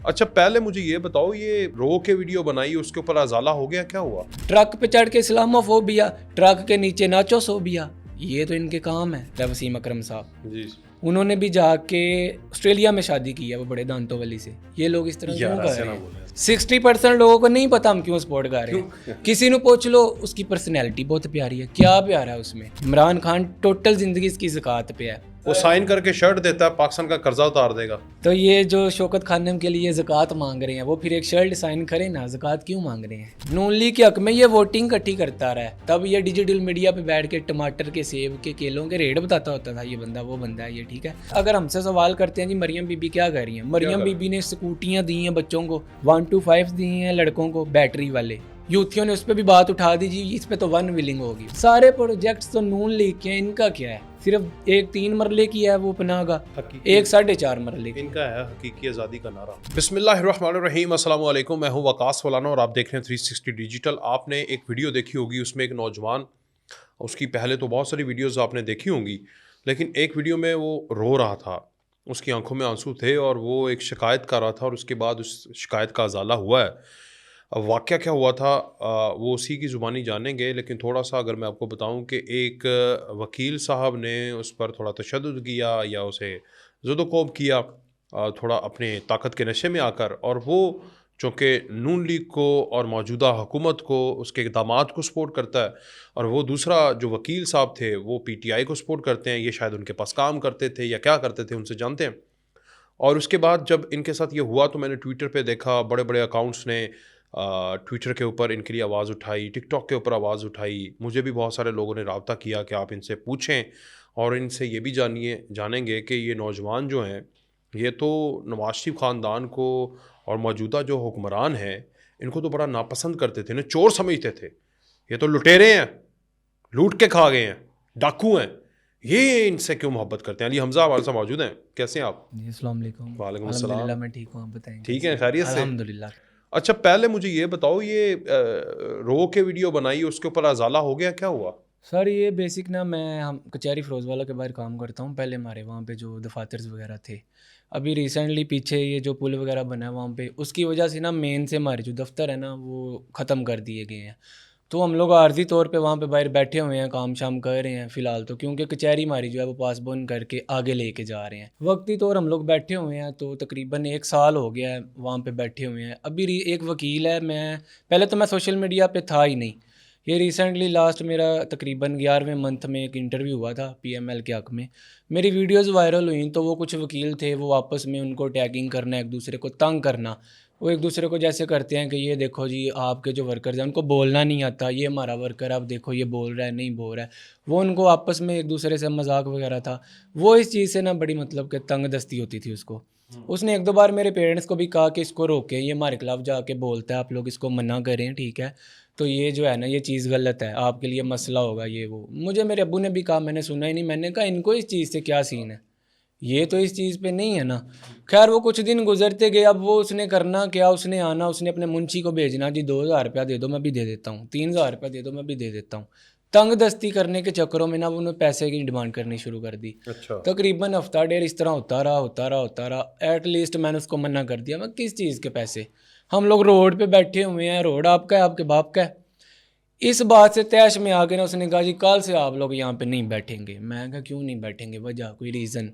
अच्छा पहले मुझे ये बताओ, ये रो के वीडियो बनाई उसके ऊपर अजाला हो गया, क्या हुआ? ट्रक पे चढ़ के इस्लामोफोबिया, ट्रक के नीचे नाचोसोबिया, ये तो इनके काम है। वसीम अकरम साहब जी उन्होंने भी जाके ऑस्ट्रेलिया में शादी की है वो बड़े दांतों वाली से। ये लोग इस तरह क्यों यार कर ऐसे रहे ना हैं? बोले। 60% लोगों को नहीं पता हम क्यों सपोर्ट कर रहे हैं। किसी ने पूछ लो, उसकी पर्सनैलिटी बहुत प्यारी है। क्या प्यारा है उसमें? इमरान खान टोटल जिंदगी इसकी ज़कात पे है। वो साइन करके शर्ट देता है, पाकिस्तान का कर्जा उतार देगा। तो ये जो शौकत खानम के लिए ज़कात मांग रहे हैं, वो फिर एक शर्ट साइन करें ना, ज़कात क्यों मांग रहे हैं? नून लीग के हक में ये वोटिंग इकट्ठी करता रहा है, तब ये डिजिटल मीडिया पे बैठ के टमाटर के, सेब के, केलों के रेट बताता होता था, ये बंदा वो बंदा है, ये ठीक है। अगर हमसे सवाल करते हैं जी मरियम बीबी क्या कर रही हैं, मरियम बीबी ने स्कूटियाँ दी हैं बच्चों को, 125 दी हैं लड़कों को बैटरी वाले। यूथियों ने उस पर भी बात उठा दी जी, इस पे तो वन विलिंग होगी। सारे प्रोजेक्ट्स तो नून लीग के हैं, इनका क्या है? सिर्फ एक 3 मरले की है वो पनाह का, एक 4.5 मरले की। इनका है हकीकी आज़ादी का नारा। बिस्मिल्लाहिर्रहमानिर्रहीम, अस्सलाम वालेकुम। मैं हूं वकास फलाना और आप देख रहे हैं 360 डिजिटल। आपने एक वीडियो देखी होगी, उसमें एक नौजवान, उसकी पहले तो बहुत सारी वीडियोस आपने देखी होंगी, लेकिन एक वीडियो में वो रो रहा था, उसकी आंखों में आंसू थे और वो एक शिकायत कर रहा था और उसके बाद उस शिकायत का अजाला हुआ है। अब वाक़या क्या हुआ था वो उसी की ज़ुबानी जानेंगे, लेकिन थोड़ा सा अगर मैं आपको बताऊं कि एक वकील साहब ने उस पर थोड़ा तशद्दुद किया या उसे ज़ुदोकोब किया, थोड़ा अपने ताकत के नशे में आकर, और वो चूँकि नून लीग को और मौजूदा हुकूमत को, उसके इक़दामात को सपोर्ट करता है, और वो दूसरा जो वकील साहब थे वो पीटीआई को सपोर्ट करते हैं। ये शायद उनके पास काम करते थे या क्या करते थे, उनसे जानते हैं। और उसके बाद जब इनके साथ ये हुआ तो मैंने ट्विटर पे देखा, बड़े बड़े अकाउंट्स ने ट्विटर के ऊपर इनके लिए आवाज़ उठाई, टिकटॉक के ऊपर आवाज़ उठाई। मुझे भी बहुत सारे लोगों ने राब्ता किया कि आप इनसे पूछें और इनसे ये भी जानेंगे कि ये नौजवान जो हैं, ये तो नवाज शरीफ ख़ानदान को और मौजूदा जो हुक्मरान हैं इनको तो बड़ा नापसंद करते थे, इन्हें चोर समझते थे। ये तो लुटेरे हैं, लूट के खा गए हैं, डाकू हैं, ये इनसे क्यों मोहब्बत करते हैं? अली हमज़ा हमारे साथ मौजूद हैं। कैसे हैं आप? जी अस्सलाम वालेकुम। वालेकुम अल्हम्दुलिल्लाह अस्सलाम। मैं ठीक हूँ, आप बताएं ठीक कैसे है, हैं? खैरियत से? अल्हम्दुलिल्लाह। अच्छा पहले मुझे ये बताओ, ये रो के वीडियो बनाई उसके ऊपर अजाला हो गया, क्या हुआ? सर ये बेसिक ना, मैं हम कचहरी फ़िरोज़वाला के बाहर काम करता हूँ। पहले हमारे वहाँ पे जो दफातर्स वगैरह थे, अभी रिसेंटली पीछे ये जो पुल वगैरह बना है वहाँ पे, उसकी वजह से ना मेन से हमारे जो दफ्तर है ना वो ख़त्म कर दिए गए हैं। तो हम लोग आर्ज़ी तौर पे वहाँ पे बाहर बैठे हुए हैं, काम शाम कर रहे हैं फ़िलहाल तो, क्योंकि कचहरी हमारी जो है वो पासपोन करके आगे लेके जा रहे हैं। वक्ती तौर हम लोग बैठे हुए हैं, तो तकरीबन 1 साल हो गया है वहाँ पे बैठे हुए हैं। अभी एक वकील है, मैं पहले तो मैं सोशल मीडिया पे था ही नहीं। ये रिसेंटली लास्ट मेरा तकरीबन 11वें मंथ में एक इंटरव्यू हुआ था पीएमएल के हक़ में। मेरी वीडियोज़ वायरल हुई, तो वो कुछ वकील थे, वो आपस में उनको टैगिंग करना, एक दूसरे को तंग करना। वो एक दूसरे को जैसे करते हैं कि ये देखो जी आपके जो वर्कर्स हैं उनको बोलना नहीं आता, ये हमारा वर्कर अब देखो ये बोल रहा है, नहीं बोल रहा है। वो उनको आपस में एक दूसरे से मजाक वगैरह था। वो इस चीज़ से ना बड़ी मतलब कि तंग दस्ती होती थी उसको। उसने 1-2 बार मेरे पेरेंट्स को भी कहा कि इसको रोकें, ये हमारे खिलाफ जाके बोलता है, आप लोग इसको मना करें, ठीक है। तो ये जो है ना ये चीज़ गलत है, आपके लिए मसला होगा ये वो। मुझे मेरे अब्बू ने भी कहा, मैंने सुना ही नहीं। मैंने कहा इनको इस चीज़ से क्या सीन है, ये तो इस चीज़ पे नहीं है ना। खैर वो कुछ दिन गुजरते गए। अब वो उसने करना क्या, उसने आना, उसने अपने मुंशी को भेजना, जी 2,000 रुपया दे दो मैं भी दे देता हूँ, 3,000 रुपया दे दो मैं भी दे देता हूँ। तंग दस्ती करने के चक्करों में ना उन्होंने पैसे की डिमांड करनी शुरू कर दी। अच्छा। तकरीबन हफ्ता डेढ़ इस तरह होता रहा। एटलीस्ट मैंने उसको मना कर दिया, मैं किस चीज़ के पैसे, हम लोग रोड पे बैठे हुए हैं, रोड आपका है आपके बाप का है। इस बात से तैश में आके ना उसने कहा जी कल से आप लोग यहाँ पे नहीं बैठेंगे। मैं कहा क्यों नहीं बैठेंगे, वजह कोई रीज़न?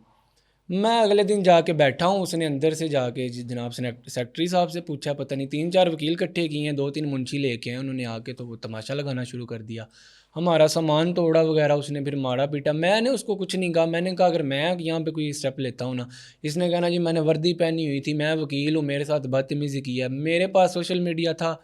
मैं अगले दिन जाके बैठा हूँ, उसने अंदर से जाके जनाब सेक्रेटरी साहब से पूछा, पता नहीं 3-4 वकील इकट्ठे किए हैं, 2-3 मुंशी लेके आए उन्होंने आके, तो वो तमाशा लगाना शुरू कर दिया, हमारा सामान तोड़ा वगैरह। उसने फिर मारा पीटा। मैंने उसको कुछ नहीं कहा। मैंने कहा अगर मैं यहाँ पे कोई स्टेप लेता हूँ ना, इसने कहा ना जी मैंने वर्दी पहनी हुई थी, मैं वकील हूँ, मेरे साथ बदतमीज़ी की है। मेरे पास सोशल मीडिया था,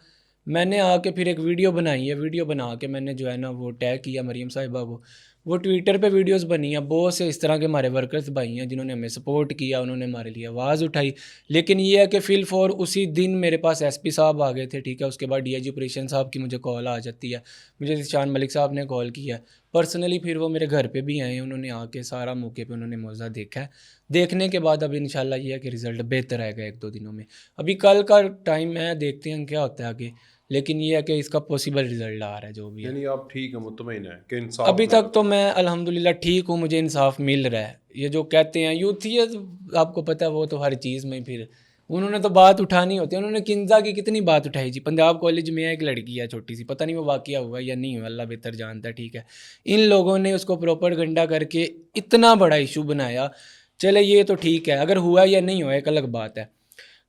मैंने आके फिर एक वीडियो बनाई है, वीडियो बना के मैंने जो है ना वो टैग किया मरीम साहिबा को। वो ट्विटर पे वीडियोस बनी हैं, बहुत से इस तरह के हमारे वर्कर्स भाई हैं जिन्होंने हमें सपोर्ट किया, उन्होंने हमारे लिए आवाज़ उठाई। लेकिन ये है कि फिल फॉर उसी दिन मेरे पास एसपी साहब आ गए थे, ठीक है। उसके बाद डीआईजी ऑपरेशन साहब की मुझे कॉल आ जाती है, मुझे जिशान मलिक साहब ने कॉल किया है पर्सनली। फिर वो मेरे घर पे भी आए हैं, उन्होंने आके सारा मौके पे उन्होंने मौज़ा देखा है। देखने के बाद अब इंशाल्लाह ये है कि रिज़ल्ट बेहतर आएगा 1-2 दिनों में। अभी कल का टाइम है, देखते हैं क्या होता है आगे। लेकिन ये है कि इसका पॉसिबल रिज़ल्ट आ रहा है जो भी है। यानी आप ठीक है, मुतमईन है कि इंसाफ अभी मिलेगा? तक तो मैं अल्हम्दुलिल्लाह ठीक हूँ, मुझे इंसाफ मिल रहा है। ये जो कहते हैं यूथ, ये आपको पता है वो तो हर चीज़ में फिर उन्होंने तो बात उठानी होती है। उन्होंने किंजा की कितनी बात उठाई जी। पंजाब कॉलेज में एक लड़की है छोटी सी, पता नहीं वो वाकया हुआ या नहीं हुआ, अल्लाह बेहतर जानता है, ठीक है। इन लोगों ने उसको प्रोपेगेंडा करके इतना बड़ा इशू बनाया। चले ये तो ठीक है, अगर हुआ या नहीं हुआ एक अलग बात है।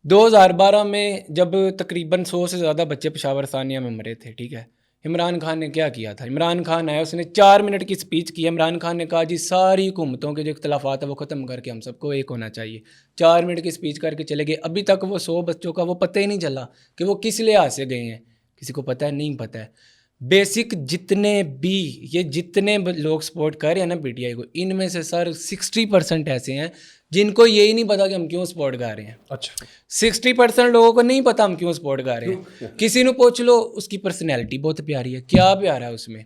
2012 में जब तकरीबन 100 से ज़्यादा बच्चे पेशावर सानिया में मरे थे, ठीक है, इमरान खान ने क्या किया था? इमरान खान आया, उसने 4 मिनट की स्पीच की। इमरान खान ने कहा जी सारी हुकूमतों के जो इख्तलाफात है वो ख़त्म करके हम सबको एक होना चाहिए। 4 मिनट की स्पीच करके चले गए। अभी तक वो 100 बच्चों का वो पता ही नहीं चला कि वो किस लिहाज से गए हैं। किसी को पता है? नहीं पता है। बेसिक जितने भी ये जितने लोग सपोर्ट कर रहे हैं ना पीटीआई को, इनमें से सर 60% ऐसे हैं जिनको यही नहीं पता कि हम क्यों सपोर्ट कर रहे हैं। अच्छा, 60% लोगों को नहीं पता हम क्यों सपोर्ट कर रहे हैं। किसी ने पूछ लो, उसकी पर्सनैलिटी बहुत प्यारी है, क्या प्यारा है उसमें।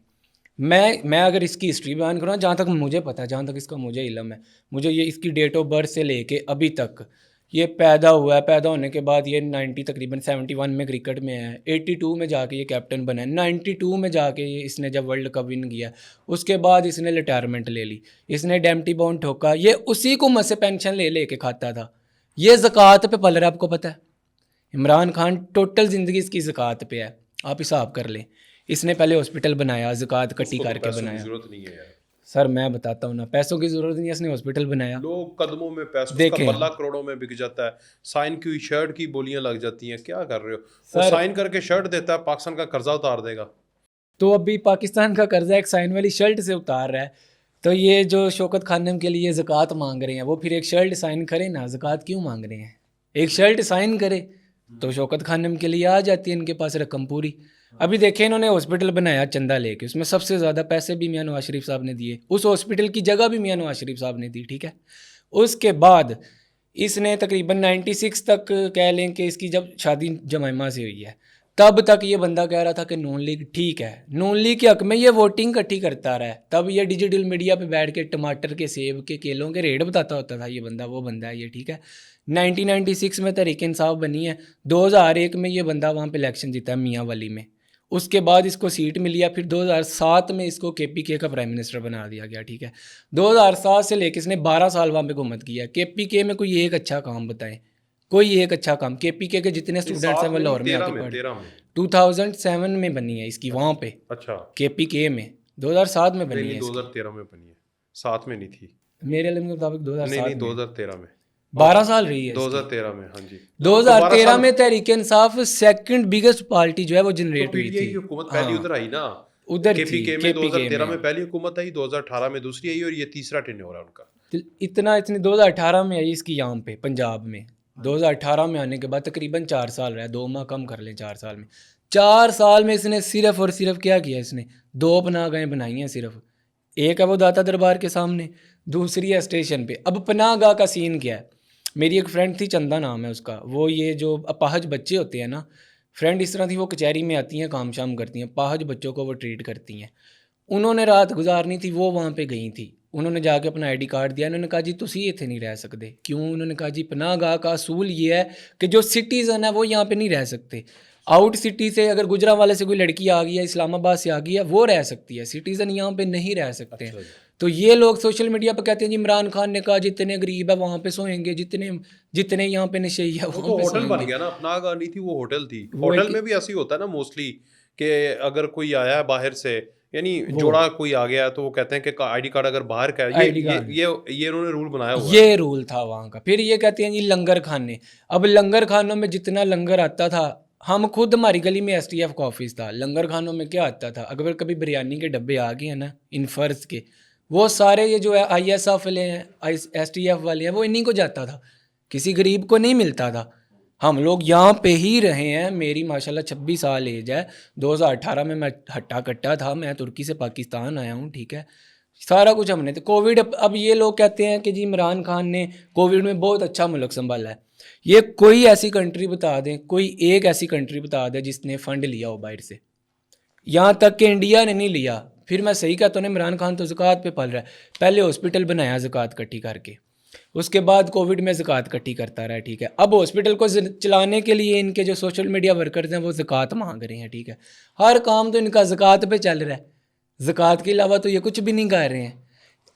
मैं अगर इसकी हिस्ट्री बयान करूँ, जहाँ तक मुझे पता है, जहाँ तक इसका मुझे इल्म है, मुझे ये इसकी डेट ऑफ बर्थ से लेके अभी तक, ये पैदा हुआ है, पैदा होने के बाद ये 90 तकरीबन 71 में क्रिकेट में है, 82 में जाके ये कैप्टन बना है, 92 में जाके ये इसने जब वर्ल्ड कप विन किया, उसके बाद इसने रिटायरमेंट ले ली, इसने डेम्प्टी बाउंड ठोका। ये उसी को मत से पेंशन ले के खाता था। ये ज़कात पे पल रहा है, आपको पता है। इमरान खान टोटल ज़िंदगी इसकी ज़कात पे है, आप हिसाब कर लें। इसने पहले हॉस्पिटल बनाया, ज़कात कट्टी करके बनाया। जरूरत नहीं है यार, सर मैं बताता हूँ ना, पैसों की ज़रूरत नहीं है, इसने हॉस्पिटल बनाया। लोग कदमों में पैसों, देखें। उसका बल्ला करोड़ों में बिक जाता है, साइन की हुई शर्ट की बोलियां लग जाती हैं। क्या कर रहे हो? वो सर- साइन करके शर्ट देता है, पाकिस्तान का कर्जा उतार देगा। तो अभी पाकिस्तान का कर्जा एक साइन वाली शर्ट से उतार रहा है। तो ये जो शौकत खानम के लिए ज़कात मांग रहे हैं, वो फिर एक शर्ट साइन करे ना, ज़कात क्यों मांग रहे हैं? एक शर्ट साइन करे तो शौकत खानम के लिए आ जाती है इनके पास रकम पूरी। अभी देखें, इन्होंने हॉस्पिटल बनाया चंदा लेके, उसमें सबसे ज़्यादा पैसे भी मियां नवाज शरीफ साहब ने दिए, उस हॉस्पिटल की जगह भी मियां नवाज शरीफ साहब ने दी, ठीक है। उसके बाद इसने तकरीबन 96 तक कह लें कि इसकी जब शादी जमाइमा से हुई है, तब तक ये बंदा कह रहा था कि नून लीग ठीक है, नून लीग के हक में ये वोटिंग इकट्ठी करता रहा है। तब ये डिजिटल मीडिया पे बैठ के टमाटर के, सेब के, केलों के रेट बताता होता था, ये बंदा वो बंदा है ये, ठीक है। 1996 में तहरीक इंसाफ बनी है, 2001 में ये बंदा वहाँ पे इलेक्शन जीता है मियाँ वाली में, उसके बाद इसको सीट मिली है। फिर 2007 में इसको केपीके का प्राइम मिनिस्टर बना दिया गया, ठीक है। 2007 से लेकर इसने 12 साल वहाँ पे हुकूमत किया। केपीके में कोई एक अच्छा काम बताएं, कोई एक अच्छा काम। केपीके के जितने स्टूडेंट्स हैं वो लाहौर में आके पढ़े। 2007 में बनी है इसकी वहाँ पे, अच्छा, केपीके में 2007 में बनी है। 2013 में बनी है, साथ में नहीं थी। मेरे इल्म के मुताबिक 2007 नहीं, 2013 में, 12 साल रही है 2013 में, हाँ जी। 2013 में Tehreek Insaf second biggest party जो है वो जनरेट हुई पीटीआई थी। की हुकूमत पहली उधर आई ना, उधर थी केपीके में 2013 में पहली हुकूमत आई, 2018 में दूसरी आई, और ये तीसरा टेन्योर है उनका। इतनी 2018 में आई इसकी यहाँ पे पंजाब में। 2018 में आने के बाद तकरीबन 4 साल रहा, 2 माह कम कर लें 4 साल में। 4 साल में इसने सिर्फ और सिर्फ क्या किया? इसने 2 पनाहगाहें बनाई हैं सिर्फ। एक है वो दाता दरबार के सामने, दूसरी है स्टेशन पे। अब पनाहगाह का सीन क्या है? मेरी एक फ्रेंड थी, चंदा नाम है उसका, वो ये जो अपाहज बच्चे होते हैं ना, फ्रेंड इस तरह थी, वो कचहरी में आती हैं, काम शाम करती हैं, अपाहज बच्चों को वो ट्रीट करती हैं। उन्होंने रात गुजारनी थी, वो वहाँ पे गई थी। उन्होंने जाके अपना आईडी कार्ड दिया, उन्होंने कहा जी तुसी इत्थे नहीं रह सकते। क्यों? उन्होंने कहा जी पनाहगाह का असूल ये है कि जो सिटीज़न है वो यहाँ पे नहीं रह सकते। आउट सिटी से अगर गुजरांवाले से कोई लड़की आ गई है, इस्लामाबाद से आ गई है, वो रह सकती है, सिटीज़न यहाँ पे नहीं रह सकते हैं। तो ये लोग सोशल मीडिया पे कहते हैं जी इमरान खान ने कहा जितने गरीब है वहाँ पे सोएंगे, जितने यहाँ पे नशेई है वहाँ पे होटल बन सोएंगे। गया ना, पनाहगाह नहीं थी वो, होटल थी। होटल में भी ऐसे ही होता है ना मोस्टली, कि अगर कोई आया है बाहर से, यानी जोड़ा कोई आ गया, तो वो कहते हैं कि आईडी कार्ड अगर बाहर का है, ये इन्होंने रूल बनाया हुआ है। ये रूल था वहाँ का। फिर ये कहते हैं जी लंगर खाने। अब लंगर खानों में जितना लंगर आता था, हम खुद, हमारी गली में STF का ऑफिस था, लंगर खानों में क्या आता था? अगर कभी बिरयानी के डब्बे आ गए हैं ना इन फर्ज के, वो सारे ये जो है ISF वाले हैं, STF वाले हैं, वो इन्हीं को जाता था, किसी गरीब को नहीं मिलता था। हम लोग यहाँ पे ही रहे हैं। मेरी माशाल्लाह 26 साल एज है। 2018 में मैं हट्टा कट्टा था, मैं तुर्की से पाकिस्तान आया हूँ, ठीक है। सारा कुछ हमने तो कोविड, अब ये लोग कहते हैं कि जी इमरान खान ने कोविड में बहुत अच्छा मुल्क संभाला है। ये कोई ऐसी कंट्री बता दें, कोई एक ऐसी कंट्री बता दें जिसने फंड लिया हो बाहर से, यहाँ तक कि इंडिया ने नहीं लिया। फिर मैं सही कहता हूँ, इमरान खान तो ज़कात पे पल रहा है। पहले हॉस्पिटल बनाया ज़कात इकट्ठी करके, उसके बाद कोविड में ज़कात इकट्ठी करता रहा, ठीक है। अब हॉस्पिटल को चलाने के लिए इनके जो सोशल मीडिया वर्कर्स हैं वो ज़कात मांग रहे हैं, ठीक है। हर काम तो इनका ज़कात पे चल रहा है, ज़कात के अलावा तो ये कुछ भी नहीं कर रहे हैं।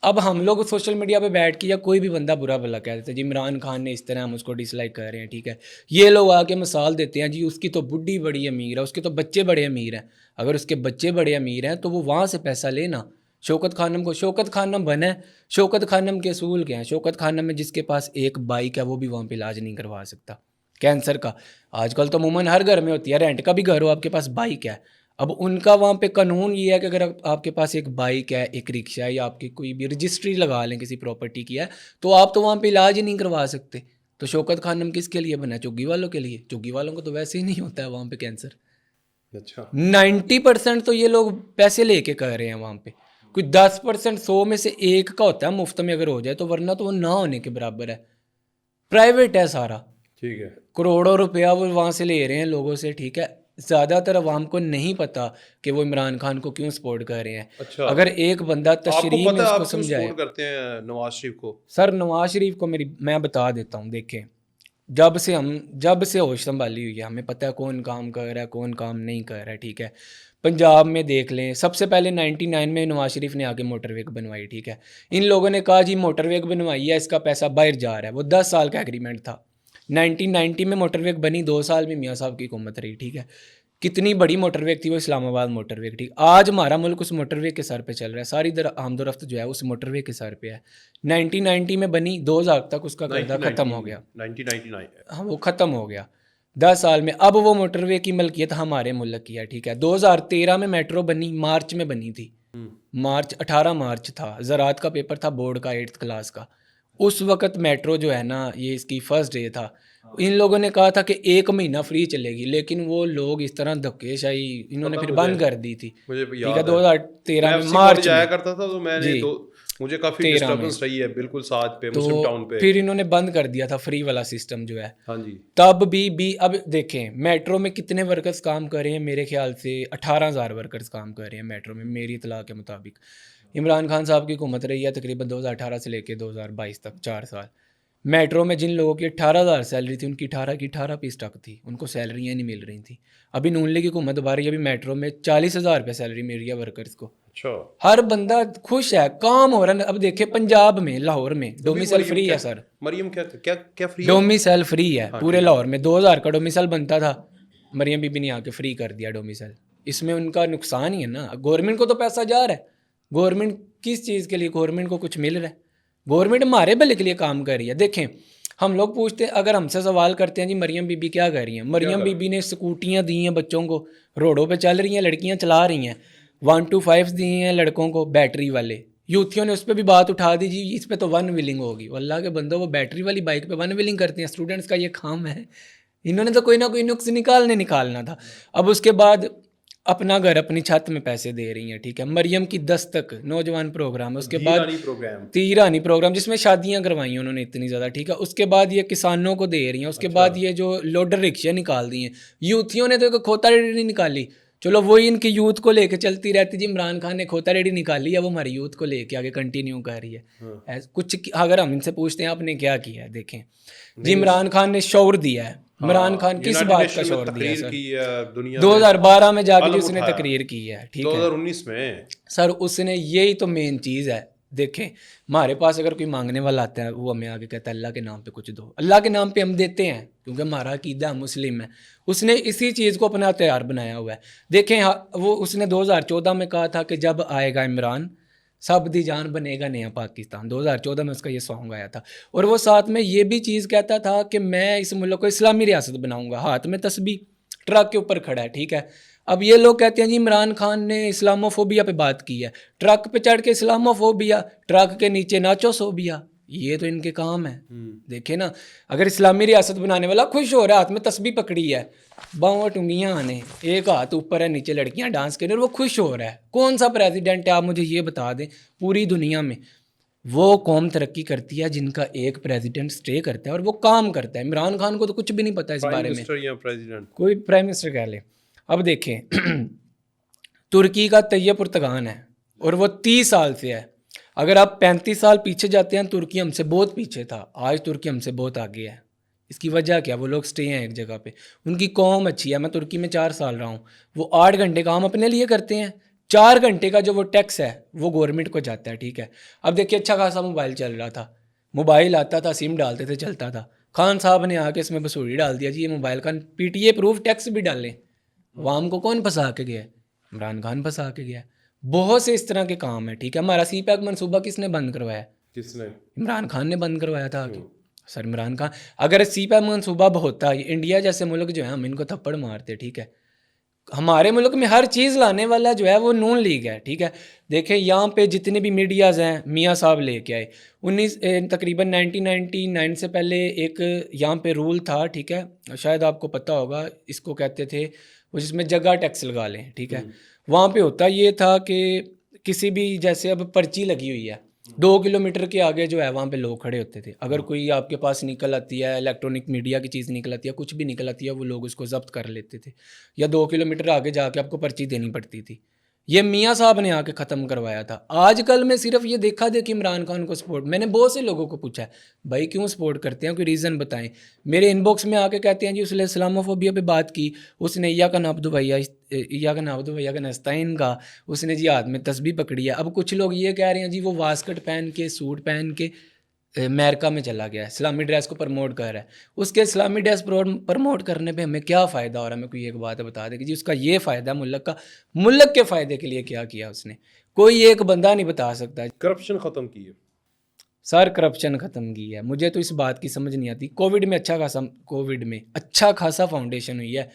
अब हम लोग सोशल मीडिया पे बैठ के या कोई भी बंदा बुरा भला कह देता है जी इमरान खान ने इस तरह हम उसको डिसलाइक कर रहे हैं, ठीक है। ये लोग आके मिसाल देते हैं जी उसकी तो बुढ़ी बड़ी अमीर है, उसके तो बच्चे बड़े अमीर हैं। अगर उसके बच्चे बड़े अमीर हैं तो वो वहाँ से पैसा लेना। शौकत खानम को शौकत खानम बना है, शौकत खानम के असूल क्या हैं? शौकत खानम में जिसके पास एक बाइक है वो भी वहाँ पे इलाज नहीं करवा सकता कैंसर का। आजकल तो अमूमन हर घर में होती है, रेंट का भी घर हो आपके पास बाइक है। अब उनका वहाँ पे कानून ये है कि अगर आपके पास एक बाइक है, एक रिक्शा है, या आपकी कोई भी रजिस्ट्री लगा लें किसी प्रॉपर्टी की है, तो आप तो वहाँ पे इलाज ही नहीं करवा सकते। तो शौकत खानम किसके लिए बना है? चुग्गी वालों के लिए। चुग्गी वालों को तो वैसे ही नहीं होता है वहाँ पे कैंसर। अच्छा 90% तो ये लोग पैसे लेके कर रहे हैं वहाँ पे। कोई 10%, 100 में से एक का होता है मुफ्त में अगर हो जाए, तो वरना तो वो ना होने के बराबर है। प्राइवेट है सारा, ठीक है। करोड़ों रुपया वो वहाँ से ले रहे हैं लोगों से, ठीक है। ज़्यादातर अवाम को नहीं पता कि वो इमरान खान को क्यों सपोर्ट कर रहे हैं। अच्छा अगर एक बंदा आपको तशरीह में पता है उसको आप क्यों समझाए। सपोर्ट करते हैं नवाज शरीफ को? सर नवाज शरीफ को मैं बता देता हूँ, देखें जब से होश संभाली हुई है हमें पता है कौन काम कर रहा है कौन काम नहीं कर रहा है, ठीक है। पंजाब में देख लें, सबसे पहले 99 में नवाज शरीफ ने आके मोटरवेग बनवाई, ठीक है। इन लोगों ने कहा जी मोटरवेग बनवाई है, इसका पैसा बाहर जा रहा है। वो 10 साल का एग्रीमेंट था। 1990 में मोटरवेग बनी, 2 साल में मियाँ साहब की हुकूमत रही, ठीक है। कितनी बड़ी मोटरवेग थी वो, इस्लामाबाद मोटरवेग, ठीक। आज हमारा मुल्क उस मोटरवेग के सर पे चल रहा है, सारी आमदोरफ्त जो है उस मोटरवेग के सर पे है। 1990 में बनी, 2000 तक उसका कर्जा ख़त्म हो गया। 1999 हाँ वो ख़त्म हो गया 10 साल में। अब वो मोटरवे की मलकियत हमारे मुल्क की है, ठीक है। 2013 में मेट्रो बनी, मार्च में बनी थी। मार्च 18 मार्च था, ज़रात का पेपर था बोर्ड का 8th क्लास का। उस वक़्त मेट्रो जो है ना, ये इसकी फर्स्ट डे था। इन लोगों ने कहा था कि 1 महीना फ्री चलेगी, लेकिन वो लोग इस तरह धक्केशाही इन्होंने पता फिर मुझे बंद कर दी थी, मुझे ठीक है। याद है 2013 मैं में FC कॉलेज मार्च जाया में करता था तो मैंने जी, दो मुझे काफ़ी 13 में। डिस्टर्बेंस रही है बिल्कुल साथ पे तो मुस्लिम टाउन पे। फिर इन्होंने बंद कर दिया था फ्री वाला सिस्टम जो है। हाँ जी तब भी अब देखें मेट्रो में कितने वर्कर्स काम कर रहे हैं, मेरे ख्याल से 18,000 वर्कर्स काम कर रहे हैं मेट्रो में, मेरी इतला के मुताबिक। इमरान खान साहब की हुकूमत रही है तकरीबन 2018 से लेकर 2022 तक 4 साल। मेट्रो में जिन लोगों की 18,000 सैलरी थी, उनकी 18 की 18 पीस स्टक थी, उनको सैलरियाँ नहीं मिल रही थी। अभी नून लीग की हुकूमत दोबारा, अभी मेट्रो में 40,000 रुपये सैलरी मिल रही है वर्कर्स को। अच्छा हर बंदा खुश है, काम हो रहा है। अब देखिए पंजाब में, लाहौर में अभी डोमिसाइल मरियम फ्री क्या है सर। मरियम क्या क्या क्या फ्री है? डोमिसाइल फ्री है हाँ पूरे ठीक है। लाहौर में। 2000 का डोमिसाइल बनता था, मरियम बीबी ने आके फ्री कर दिया डोमिसाइल। इसमें उनका नुकसान ही है ना, गवर्नमेंट को तो पैसा जा रहा है। गवर्नमेंट किस चीज़ के लिए, गवर्नमेंट को कुछ मिल रहा है? गवर्नमेंट हमारे भले के लिए काम कर रही है। देखें हम लोग पूछते हैं, अगर हमसे सवाल करते हैं जी मरियम बीबी क्या कर रही हैं, मरियम बीबी ने स्कूटियाँ दी हैं बच्चों को, रोडों पे चल रही हैं, लड़कियां चला रही हैं। 125 दिए हैं लड़कों को बैटरी वाले। यूथियों ने उस पर भी बात उठा दी जी इस पर तो वन व्हीलिंग होगी। अल्लाह के बंदो, वो बैटरी वाली बाइक पे वन व्हीलिंग करते हैं, स्टूडेंट्स का ये काम है। इन्होंने तो कोई ना कोई नुक्स निकालना था। अब उसके बाद अपना घर अपनी छत में पैसे दे रही हैं, ठीक है। मरियम की दस्तक नौजवान प्रोग्राम है, उसके बाद धीरानी प्रोग्राम तीरानी प्रोग्राम जिसमें शादियां करवाई हैं उन्होंने इतनी ज़्यादा, ठीक है। उसके बाद ये किसानों को दे रही हैं, उसके बाद ये जो लोडर रिक्शा निकाल दी हैं। यूथियों ने तो एक खोता रेडी नहीं निकाली, चलो वही इनकी यूथ को लेके चलती रहती जी। इमरान खान ने खोता रेडी निकाली है, वो हमारी यूथ को लेके आगे कंटिन्यू कर रही है। कुछ अगर हम इनसे पूछते हैं आपने क्या किया है, देखें जी इमरान खान ने शौर दिया है। इमरान खान किस बात का शौर दिया है सर? दुनिया 2012 में जाके कलम उसने उठाया। तकरीर की है, ठीक है। 2019 में सर उसने, यही तो मेन चीज़ है। देखें हमारे पास अगर कोई मांगने वाला आता है, वो हमें आगे कहता है अल्लाह के नाम पे कुछ दो। अल्लाह के नाम पे हम देते हैं क्योंकि हमारा अकीदा मुस्लिम है। उसने इसी चीज़ को अपना तैयार बनाया हुआ है। देखें वो उसने 2014 में कहा था कि जब आएगा इमरान सब दी जान बनेगा नया पाकिस्तान। 2014 में उसका ये सॉन्ग आया था। और वो साथ में ये भी चीज़ कहता था कि मैं इस मुल्क को इस्लामी रियासत बनाऊंगा। हाथ में तस्बीह, ट्रक के ऊपर खड़ा है, ठीक है। अब ये लोग कहते हैं जी इमरान खान ने इस्लामोफोबिया पे बात की है, ट्रक पे चढ़ के इस्लामोफोबिया, ट्रक के नीचे नाचोसोबिया, ये तो इनके काम है। देखे ना, अगर इस्लामी रियासत बनाने वाला खुश हो रहा है, हाथ में तस्बीह पकड़ी है, बाहों टुंगियाँ आने, एक हाथ ऊपर है नीचे लड़कियां डांस कर रही और वो खुश हो रहा है। कौन सा प्रेसिडेंट है आप मुझे ये बता दें पूरी दुनिया में? वो कौम तरक्की करती है जिनका एक प्रेसिडेंट स्टे करता है और वो काम करता है। इमरान खान को तो कुछ भी नहीं पता इस बारे में। या प्रेसिडेंट कोई प्राइम मिनिस्टर कह ले। अब देखें तुर्की का तैयब उर्तगान है और वो 30 साल से है। अगर आप 35 साल पीछे जाते हैं, तुर्की हमसे बहुत पीछे था, आज तुर्की हमसे बहुत आगे है। इसकी वजह क्या? वो लोग स्टे हैं एक जगह पे, उनकी कौम अच्छी है। मैं तुर्की में 4 साल रहा हूँ, वो 8 घंटे काम अपने लिए करते हैं, 4 घंटे का जो वो टैक्स है वो गवर्नमेंट को जाता है, ठीक है। अब देखिए अच्छा खासा मोबाइल चल रहा था, मोबाइल आता था, सिम डालते थे, चलता था। खान साहब ने आके इसमें बसूड़ी डाल दिया जी, ये मोबाइल का पीटीए प्रूफ टैक्स भी डालें। वाम को कौन फंसा के गया है? इमरान खान फंसा के गया है। बहुत से इस तरह के काम है, ठीक है। हमारा सी पैक मनसूबा किसने बंद करवाया? किसने? इमरान खान ने बंद करवाया था आके। सर इमरान खान, अगर सी पैक मनसूबा होता, इंडिया जैसे मुल्क जो है हम इनको थप्पड़ मारते, ठीक है। हमारे मुल्क में हर चीज़ लाने वाला जो है वो नून लीग है, ठीक है। देखें यहाँ पे जितने भी मीडियाज़ हैं मियाँ साहब लेके आए तकरीबन 1999 से पहले एक यहाँ पे रूल था, ठीक है, शायद आपको पता होगा, इसको कहते थे वो जिसमें जगह टैक्स लगा लें, ठीक है। वहाँ पे होता ये था कि किसी भी, जैसे अब पर्ची लगी हुई है 2 किलोमीटर के आगे जो है वहाँ पे लोग खड़े होते थे। अगर कोई आपके पास निकल आती है, इलेक्ट्रॉनिक मीडिया की चीज़ निकल आती है, कुछ भी निकल आती है, वो लोग उसको जब्त कर लेते थे, या 2 किलोमीटर आगे जाके आपको पर्ची देनी पड़ती थी। ये मियाँ साहब ने आके ख़त्म करवाया था। आजकल मैं सिर्फ ये देखा देखी इमरान खान को सपोर्ट, मैंने बहुत से लोगों को पूछा है भाई क्यों सपोर्ट करते हैं, कोई रीज़न बताएं। मेरे इनबॉक्स में आके कहते हैं जी उसने इस्लामोफोबिया पे बात की, उसने या का नाबदो भैया का नस्ताइन का, उसने जी हाथ में तस्बीह पकड़ी है। अब कुछ लोग ये कह रहे हैं जी वो वास्कट पहन के, सूट पहन के अमेरिका में चला गया है, इस्लामी ड्रेस को प्रमोट कर रहा है। उसके इस्लामी ड्रेस प्रमोट करने पे हमें क्या फ़ायदा हो रहा है? मैं कोई एक बात बता दें कि जी उसका ये फ़ायदा मुल्क का, मुल्क के फ़ायदे के लिए क्या किया उसने, कोई एक बंदा नहीं बता सकता। करप्शन ख़त्म की है सर करप्शन ख़त्म की है, मुझे तो इस बात की समझ नहीं आती। कोविड में अच्छा खासा फाउंडेशन हुई है।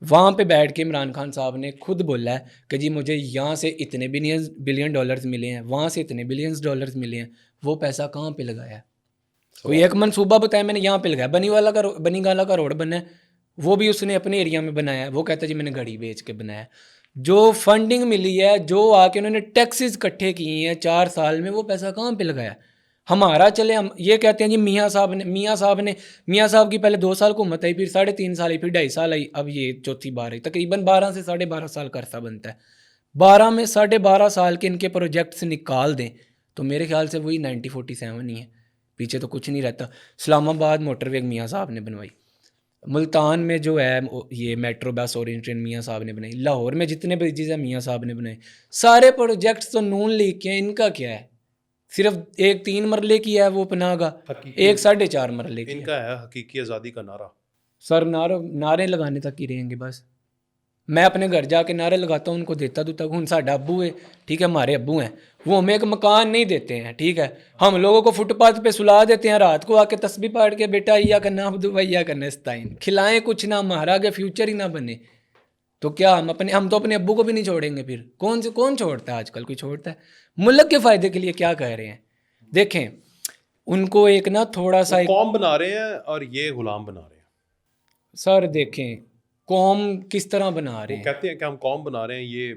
वहाँ पे बैठ के इमरान खान साहब ने खुद बोला है कि जी मुझे यहाँ से इतने बिलियन डॉलर्स मिले हैं, वहाँ से इतने बिलियंस डॉलर्स मिले हैं। वो पैसा कहाँ पे लगाया? कोई एक मनसूबा बताया मैंने यहाँ पे लगाया। बनीगाला का रोड बना है, वो भी उसने अपने एरिया में बनाया है। वो कहता है जी मैंने घड़ी बेच के बनाया। जो फंडिंग मिली है, जो आके उन्होंने टैक्सेस इकट्ठे किए हैं 4 साल में, वो पैसा कहाँ पे लगाया? हमारा चले, हम ये कहते हैं जी मियाँ साहब की पहले 2 साल हुकूमत आई, फिर 3.5 साल आई, फिर 2.5 साल आई, अब ये चौथी बार आई। तकरीबन 12 से 12.5 साल का अरसा बनता है। 12 में 12.5 साल के इनके प्रोजेक्ट्स निकाल दें तो मेरे ख्याल से वही 1947 ही है, पीछे तो कुछ नहीं रहता। इस्लामाबाद मोटरवे मियाँ साहब ने बनवाई, मुल्तान में जो है ये मेट्रो बस ओरेंज ट्रेन मियाँ साहब ने बनाई, लाहौर में जितने ब्रिजेज हैं मियाँ साहब ने बनाए। सारे प्रोजेक्ट्स तो नून लीग के हैं। इनका क्या है? सिर्फ एक 3 मरले की है वो पनाह का, एक 4.5 मरले की है। इनका है हकीकी आज़ादी का नारा। सर नारे लगाने तक ही रहेंगे बस। मैं अपने घर जाके नारे लगाता हूँ, उनको देता दूता हूँ। साढ़ा अब्बू है, ठीक है, हमारे अब्बू हैं, वो हमें एक मकान नहीं देते हैं, ठीक है। हम लोगों को फुटपाथ पे सुला देते हैं, रात को आके तस्बीह पढ़ के बेटा या का नाबदु भैया का नस्ताइन खिलाएं, कुछ ना, हमारा आगे फ्यूचर ही ना बने। तो क्या हम तो अपने अब्बू को भी नहीं छोड़ेंगे? फिर कौन छोड़ता है आजकल? कोई छोड़ता है? मुल्क के फ़ायदे के लिए क्या कह रहे हैं? देखें उनको एक ना थोड़ा सा कौम बना रहे हैं और ये गुलाम बना रहे हैं। सर देखें कौम किस तरह बना रहे वो हैं? कहते हैं कि हम कौम बना रहे हैं, ये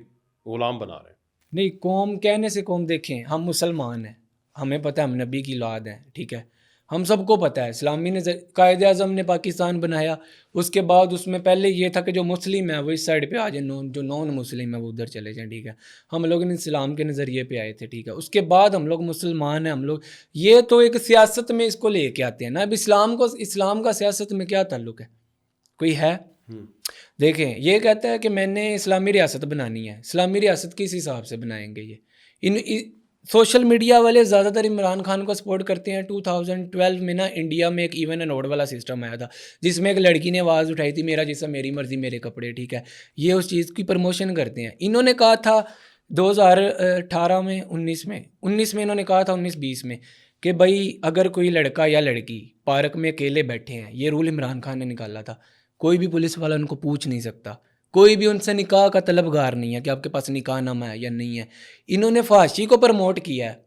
गुलाम बना रहे हैं। नहीं, कौम कहने से कौम, देखें हम मुसलमान हैं, हमें पता है हम नबी की औलाद हैं, ठीक है, हम सबको पता है। इस्लामी ने कायदे आज़म ने पाकिस्तान बनाया, उसके बाद उसमें पहले ये था कि जो मुस्लिम है वो इस साइड पे आ जाए, जो नॉन मुस्लिम है वो उधर चले जाएं, ठीक है। हम लोग इस्लाम के नज़रिए पे आए थे, ठीक है। उसके बाद हम लोग मुसलमान हैं, हम लोग ये तो एक सियासत में इसको लेके आते हैं ना। अब इस्लाम का सियासत में क्या ताल्लुक़ है? कोई है? देखें ये कहता है कि मैंने इस्लामी रियासत बनानी है। इस्लामी रियासत किस हिसाब से बनाएंगे? ये सोशल मीडिया वाले ज़्यादातर इमरान खान को सपोर्ट करते हैं। 2012 में ना इंडिया में एक इवन एंड ऑड वाला सिस्टम आया था, जिसमें एक लड़की ने आवाज़ उठाई थी, मेरा जिस्म मेरी मर्ज़ी मेरे कपड़े, ठीक है। ये उस चीज़ की प्रमोशन करते हैं। इन्होंने कहा था 2018 में 19 में इन्होंने कहा था, 19-20 में, कि भाई अगर कोई लड़का या लड़की पार्क में अकेले बैठे हैं, ये रूल इमरान खान ने निकाला था, कोई भी पुलिस वाला उनको पूछ नहीं सकता, कोई भी उनसे निकाह का तलबगार नहीं है कि आपके पास निकाह नामा है या नहीं है। इन्होंने फाशी को प्रमोट किया है,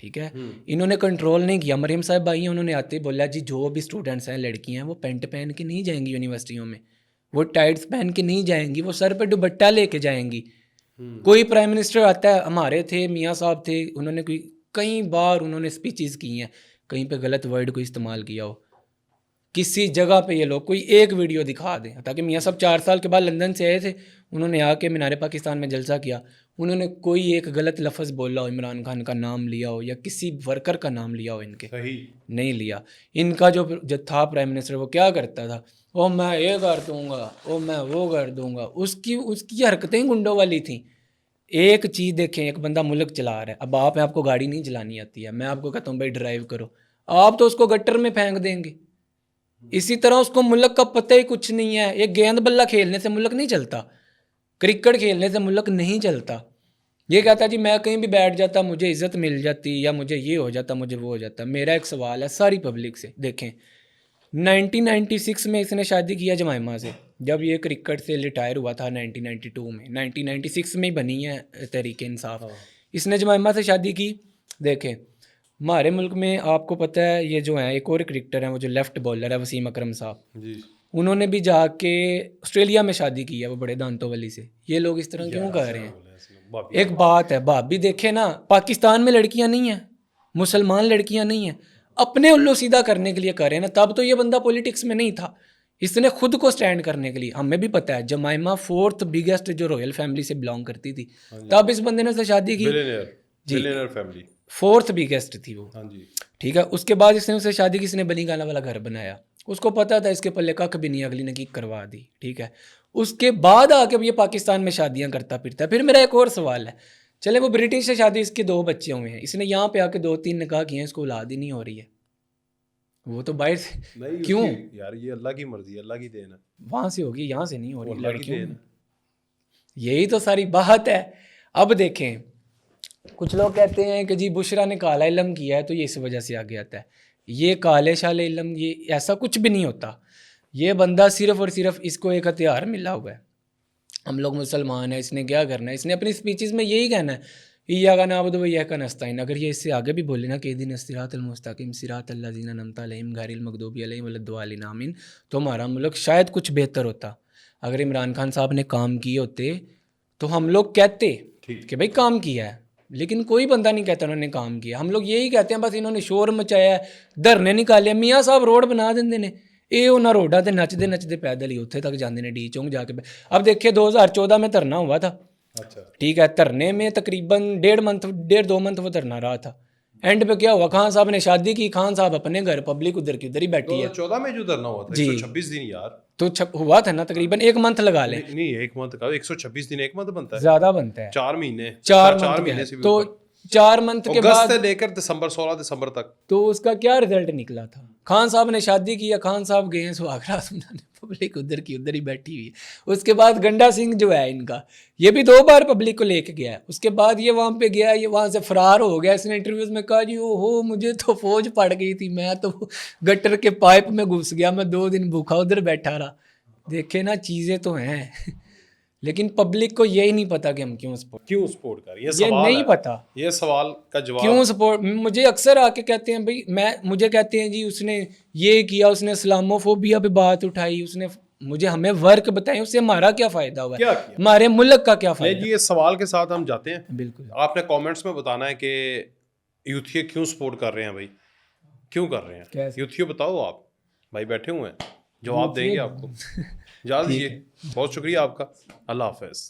ठीक है, इन्होंने कंट्रोल नहीं किया। मरीम साहब आई हैं, उन्होंने आते ही बोला जी जो भी स्टूडेंट्स हैं, लड़कियां हैं, वो पेंट पहन के नहीं जाएंगी यूनिवर्सिटियों में, वो टाइट्स पहन के नहीं जाएंगी, वो सर पे दुपट्टा लेके जाएंगी। कोई प्राइम मिनिस्टर आता है, हमारे थे मियाँ साहब थे, उन्होंने कई बार उन्होंने स्पीचेस की हैं, कहीं पे गलत वर्ड को इस्तेमाल किया हो, किसी जगह पे ये लोग कोई एक वीडियो दिखा दें, ताकि मियाँ साहब 4 साल के बाद लंदन से आए थे, उन्होंने आके मीनार पाकिस्तान में जलसा किया, उन्होंने कोई एक गलत लफ्ज़ बोला हो, इमरान खान का नाम लिया हो या किसी वर्कर का नाम लिया हो, इनके सही नहीं लिया। इनका जो था प्राइम मिनिस्टर, वो क्या करता था, ओ मैं ये कर दूँगा, ओ मैं वो कर दूँगा, उसकी हरकतें ही गुंडों वाली थी। एक चीज़ देखें, एक बंदा मुल्क चला रहा है, अब आपको गाड़ी नहीं चलानी आती है, मैं आपको कहता हूँ भाई ड्राइव करो, आप तो उसको गट्टर में फेंक देंगे। इसी तरह उसको मुल्क का पता ही कुछ नहीं है। एक गेंद बल्ला खेलने से मुल्क नहीं चलता, क्रिकेट खेलने से मुल्क नहीं चलता। ये कहता जी मैं कहीं भी बैठ जाता, मुझे इज्जत मिल जाती, या मुझे ये हो जाता, मुझे वो हो जाता। मेरा एक सवाल है सारी पब्लिक से, देखें 1996 में इसने शादी किया जमाइमा से, जब ये क्रिकेट से रिटायर हुआ था 1992 में, 1996 में ही बनी है तहरीक इंसाफ। इसने जमाइमा से शादी की। देखें हमारे मुल्क में आपको पता है ये जो है एक और क्रिकेटर है, वो जो लेफ़्ट बॉलर है वसीम अकरम साहब जी, उन्होंने भी जाके ऑस्ट्रेलिया में शादी की है, वो बड़े दांतों वाली से। ये लोग इस तरह क्यों कर रहे हैं? एक बात है, भाभी देखे ना, पाकिस्तान में लड़कियां नहीं हैं, मुसलमान लड़कियां नहीं हैं, अपने उल्लू सीधा करने के लिए कर रहे हैं ना। तब तो ये बंदा पॉलिटिक्स में नहीं था, इसने खुद को स्टैंड करने के लिए। हमें भी पता है जमाइमा 4th बिगेस्ट जो रॉयल फैमिली से बिलोंग करती थी, तब इस बंदे ने उससे शादी की जी, फैमिली 4th बिगेस्ट थी वो, हाँ जी, ठीक है। उसके बाद इसने उससे शादी की, इसने बनी गाला वाला घर बनाया, उसको पता था इसके पल्ले कख भी नहीं, अगली ने की करवा दी, ठीक है। उसके बाद आके ये पाकिस्तान में शादियां करता फिरता है। फिर मेरा एक और सवाल है, चले वो ब्रिटिश से शादी, इसके 2 बच्चे हुए हैं, इसने यहाँ पे आके 2-3 निकाह किए हैं, इसको औलाद ही नहीं हो रही है। वो तो बाहर से नहीं, क्यों यार, ये अल्लाह की मर्जी, अल्लाह की देन है, वहाँ से होगी, यहाँ से नहीं हो रही लड़कियों। यही तो सारी बात है। अब देखें कुछ लोग कहते हैं कि जी बुशरा ने काला इल्म किया है तो ये इस वजह से आगे आता है। ये काले शाले इल्म, ये ऐसा कुछ भी नहीं होता। ये बंदा सिर्फ़ और सिर्फ इसको एक हथियार मिला हुआ है। हम लोग मुसलमान हैं, इसने क्या करना है, इसने अपनी स्पीचेस में यही कहना है, ईया का नाबुदु व इय्याका नस्तईन। अगर ये इससे आगे भी बोले ना कि इहदिना सिरातल मुस्तकीम सिरातल लज़ीना अनअमता अलैहिम गैरिल मग़दूबी अलैहिम वलद्दालिन आमीन, तो हमारा मुल्क शायद कुछ बेहतर होता। अगर इमरान खान साहब ने काम किए होते तो हम लोग कहते कि भाई काम किया है, लेकिन कोई बंदा नहीं कहता उन्होंने काम किया। हम लोग यही कहते हैं बस इन्होंने शोर मचाया है, धरने निकाले। मियाँ साहब रोड बना देंगे ने, ये उन्होंने रोडा से नचते नचते पैदल ही उत्थे तक जाते हैं, डी चौंक जाके। अब देखिए 2014 में धरना हुआ था, अच्छा ठीक है, धरने में तकरीबन 1.5-2 मंथ वो धरना रहा था। एंड पे क्या हुआ, खान साहब ने शादी की, खान साहब अपने घर, पब्लिक उधर की उधर ही बैठी है। 2014 में जो धरना हुआ था, 126 दिन यार, तो हुआ था ना तकरीबन 1 मंथ लगा ले। नहीं 1 मंथ का 126 दिन, 1 मंथ बनता है, ज्यादा बनता है, 4 महीने, 4 महीने से भी तो 4 मंथ के बाद से लेकर दिसंबर 16 दिसंबर तक। तो उसका क्या रिजल्ट निकला था? खान साहब ने शादी की, खान साहब गए हैं सुहागरात सुनाने, पब्लिक उधर की उधर ही बैठी हुई है। उसके बाद गंडा सिंह जो है इनका, ये भी 2 बार पब्लिक को लेके गया है। उसके बाद ये वहाँ पे गया, ये वहाँ से फरार हो गया। इसने इंटरव्यूज में कहा जी ओहो मुझे तो फौज पड़ गई थी, मैं तो गटर के पाइप में घुस गया, मैं 2 दिन भूखा उधर बैठा रहा। देखे ना, चीज़ें तो हैं लेकिन पब्लिक को यही नहीं पता कि हम क्यों सपोर्ट कर रहे हैं। ये नहीं पता, ये सवाल का जवाब क्यों सपोर्ट। मुझे अक्सर आके कहते हैं भाई, मुझे कहते हैं जी उसने ये किया, उसने इस्लामोफोबिया पे बात उठाई, उसने मुझे हमें वर्क बताएं, उससे हमारा क्या फ़ायदा हुआ, हमारे मुल्क का क्या फ़ायदा। जी इस सवाल के साथ हम जाते हैं। बिल्कुल, आपने कॉमेंट्स में बताना है कि यूथिया क्यों सपोर्ट कर रहे हैं भाई, क्यों कर रहे हैं यूथिया, बताओ आप भाई बैठे हुए हैं, जवाब देंगे आपको। जा दीजिए, बहुत शुक्रिया आपका, अल्लाह हाफ़िज़।